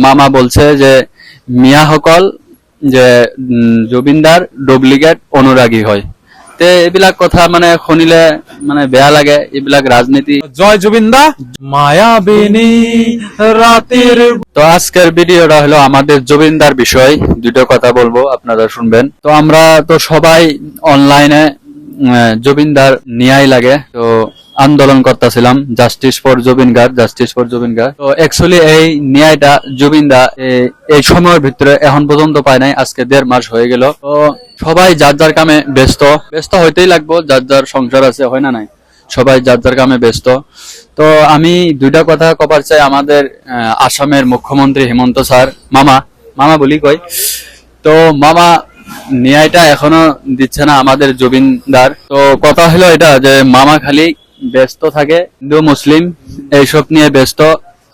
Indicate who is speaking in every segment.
Speaker 1: মামা বলছে যে মিয়াসকল যে জুবিনদাৰ ডুপ্লিকেট অনুৰাগী হয়। তে এইবিলাক কথা মানে শুনিলে মানে বেয়া লাগে, এইবিলাক রাজনীতি।
Speaker 2: জয় জুবিনদা মায়াবিনী রাতের।
Speaker 1: তো আজকের ভিডিওটা হলো আমাদের জুবিনদার বিষয়, দুটো কথা বলবো, আপনারা শুনবেন। তো আমরা তো সবাই অনলাইনে জুবিনদার নিয়াই লাগে তো আন্দোলন করতেছিলাম, justice for Zubeen Garg, justice for Zubeen Garg. তো অ্যাকচুয়ালি এই ন্যায়টা জুবিনদা এই সময়ের ভিতরে এখন পর্যন্ত পায় নাই, আজকে 1.5 মাস হয়ে গেল। তো সবাই যার যার কামে ব্যস্ত হইতেই লাগবো, যার যার সংসার আছে, হয় না নাই, সবাই যার যার কামে ব্যস্ত। তো আমি দুইটা কথা কবার চাই। আমাদের আসামের মুখ্যমন্ত্রী হেমন্ত স্যার, মামা বলি কই, তো মামা ন্যায়টা এখনো দিচ্ছে না আমাদের জুবিনদার। তো কথা হলো এটা যে মামা খালি ব্যস্ত থাকে হিন্দু মুসলিম এইসব নিয়ে ব্যস্ত।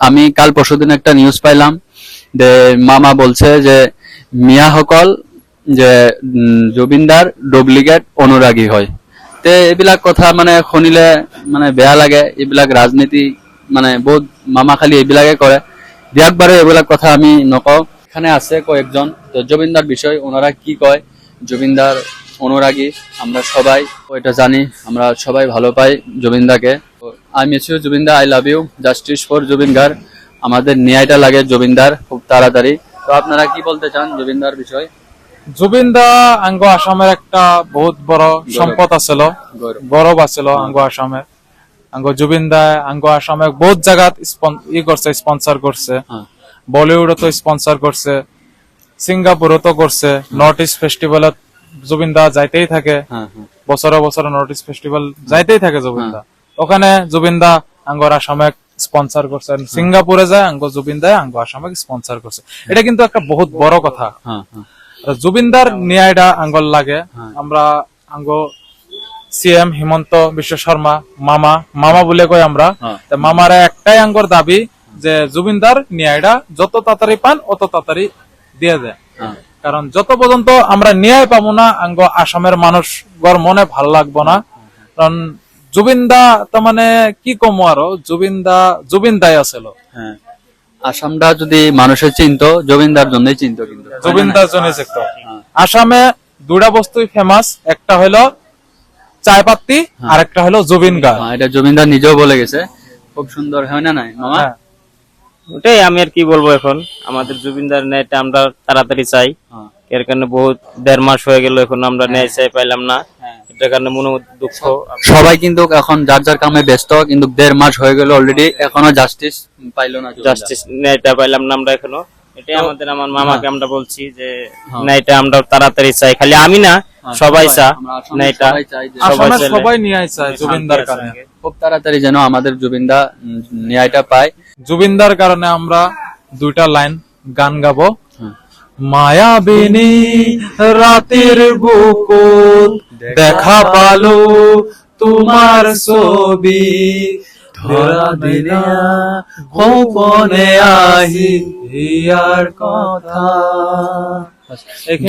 Speaker 1: আমি কাল পরশুদিন একটা নিউজ পাইলাম যে মামা বলছে যে মিয়াসকল যে জুবিনদার ডুপ্লিকেট অনুরাগী হয়। তে এইবিলাক কথা মানে শুনিলে মানে বেয়া লাগে, এইবিলাক রাজনীতি মানে বহুত মামা খালি এইবিলাকে করে। একবারে এইবিলাক কথা আমি নকওঁ। এখানে আছে কয়েকজন তো জুবিনদার বিষয়, ওনারা কি কয়, জুবিনদার অনুরাগী আমরা সবাই ওইটা জানি, আমরা সবাই ভালো পাই জুবিনদাকে। আই মিস ইউ জুবিনদা, I love you, justice for Zubeen Garg. আমাদের ন্যায়টা লাগে জুবিনদার খুব তাড়াতাড়ি। তো আপনারা কি বলতে চান জুবিনদার বিষয়?
Speaker 2: জুবিনদা আঙ্গ আসামের একটা বহুত বড় সম্পদ আছিল, গৌরব আছিল আঙ্গ আসামের। আঙ্গ জুবিনদা আঙ্গ আসামে বহুত জায়গাত করছে, স্পন্সর করছে, বলিউডতো স্পন্সর করছে, সিঙ্গাপুরতো করছে। নর্থ ইস্ট ফেস্টিভ্যালত জুবিনদা যাইতেই থাকে, বছরে বছরে নর্থ ইস্ট ফেস্টিভ্যাল যাইতেই থাকে জুবিনদা। ওখানে জুবিনদা আঙ্গর আসামে স্পন্সর করছে, সিঙ্গাপুরে যায় আঙ্গ জুবিনদা আঙ্গ আসামে স্পন্সর করছে। এটা কিন্তু একটা বহুত বড় কথা। জুবিনদার ন্যায়টা আঙ্গল লাগে। আমরা আঙ্গ সিএম হিমন্ত বিশ্ব শর্মা মামা বলে কই আমরা। মামার একটাই আঙ্গর দাবি যে জুবিনদার ন্যায়টা যত তাড়াতাড়ি পান অত তাড়াতাড়ি দিয়ে দেয়। কারণ যত পর্যন্ত আমরা ন্যায় পাবো না আঙ্গ আসামের মানুষ গর মনে ভাল লাগবো না। কারণ জুবিনদা তো মানে কি কম আরো জুবিনদাই আছিল।
Speaker 1: আসামটা যদি মানুষের চিনতো জুবিনদার জন্যই চিনতো, কিন্তু
Speaker 2: জুবিনদার জন্য চিনতো। আসামে দুটা বস্তুই ফেমাস, একটা হলো চায়পাত্তি আর একটা হলো জুবিন গার্গ।
Speaker 1: এটা জুবিনদার নিজেও বলে গেছে, খুব সুন্দর, হয় না নাই মামা?
Speaker 3: ওটাই আমি আর কি বলবো। এখন আমাদের জুবিনদার ন্যায়টা আমরা তাড়াতাড়ি চাই, এর কারণে বহুত 1.5 মাস হয়ে গেল এখন আমরা ন্যায় চাই পাইলাম না। এটার কারণে মনে দুঃখ।
Speaker 1: সবাই কিন্তু এখন যার যার কামে ব্যস্ত, কিন্তু 1.5 মাস হয়ে গেল অলরেডি, এখনো জাস্টিস পাইলো না,
Speaker 3: জাস্টিস ন্যায়টা পাইলাম না আমরা এখনো। এটাই আমার মামাকে আমরা বলছি যে ন্যায়টা আমরা তাড়াতাড়ি চাই, খালি আমি না সবাই চাই ন্যায়টা,
Speaker 2: সবাই ন্যায় চায় জুবিনদার কারণে।
Speaker 1: খুব তাড়াতাড়ি যেন আমাদের জুবিনদা ন্যায়টা পায়।
Speaker 2: জুবিনদার কারণে আমরা দুইটা লাইন গান গাবো। মায়াবিনী রাতের বুকুত দেখা পালো তোমার ছবি, ধরা দিনা গোপনে আহি হিয়ার কথা।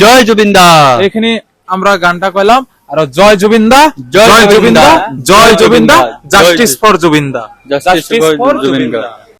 Speaker 1: জয় জুবিনদা।
Speaker 2: এখানে আমরা গানটা কইলাম, আর জয় জুবিনদা, জয় জুবিনদা, জয় জুবিনদা, জাস্টিস ফর জুবিনদা,
Speaker 1: জাস্টিস ফর জুবিন গার্গ।